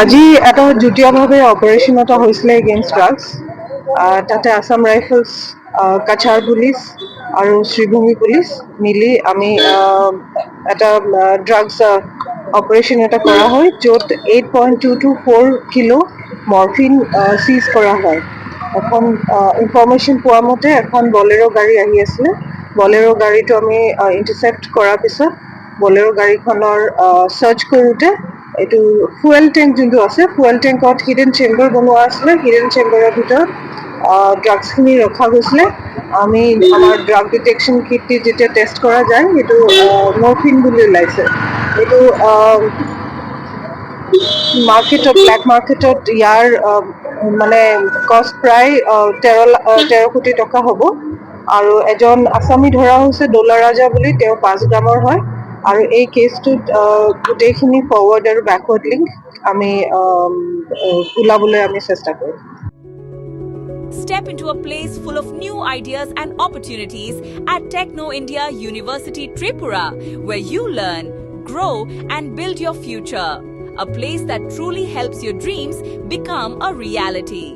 আজি এটা যুটীয়াভাৱে অপাৰেশ্যন এটা হৈছিলে এগেইনষ্ট ড্ৰাগছ। তাতে আছাম ৰাইফলছ, কাছাৰ পুলিচ আৰু শ্ৰীভূমি পুলিচ মিলি আমি এটা ড্ৰাগছ অপাৰেশ্যন এটা কৰা হয়, য'ত 8.224 কিলো মৰফিন চিজ কৰা হয়। এখন ইনফৰমেশ্যন পোৱা মতে এখন বলেৰো গাড়ী আহি আছিলে। বলেৰো গাড়ীটো আমি ইণ্টাৰচেপ্ট কৰাৰ পিছত বলেৰো গাড়ীখনৰ চাৰ্চ কৰোঁতে এইটো ফুৱেল টেংক যোনটো আছে, ফুৱেল টেংকত হিডেন চেম্বাৰ বনোৱা আছিলে। হিডেন চেম্বাৰৰ ভিতৰত ড্ৰাগছখিনি ৰখা গৈছিলে। আমি আমাৰ ড্ৰাগ ডিটেকশ্যন কিট দি যেতিয়া টেষ্ট কৰা যায়, সেইটো মৰফিন বুলি ওলাইছে। এইটো মাৰ্কেটত, ব্লেক মাৰ্কেটত ইয়াৰ মানে কষ্ট প্ৰায় 13 কোটি টকা হ'ব। আৰু এজন আসামী ধৰা হৈছে ডলা ৰাজা বুলি, তেওঁ 5 গ্ৰামৰ হয়। আৰু এই কেছটোত গোটেইখিনি ফৰৱাৰ্ড আৰু বেকৱাৰ্ড লিংক আমি ওলাবলৈ আমি চেষ্টা কৰিম। Step into a place full of new ideas and opportunities at Techno India University Tripura, where you learn, grow, and build your future. A place that truly helps your dreams become a reality.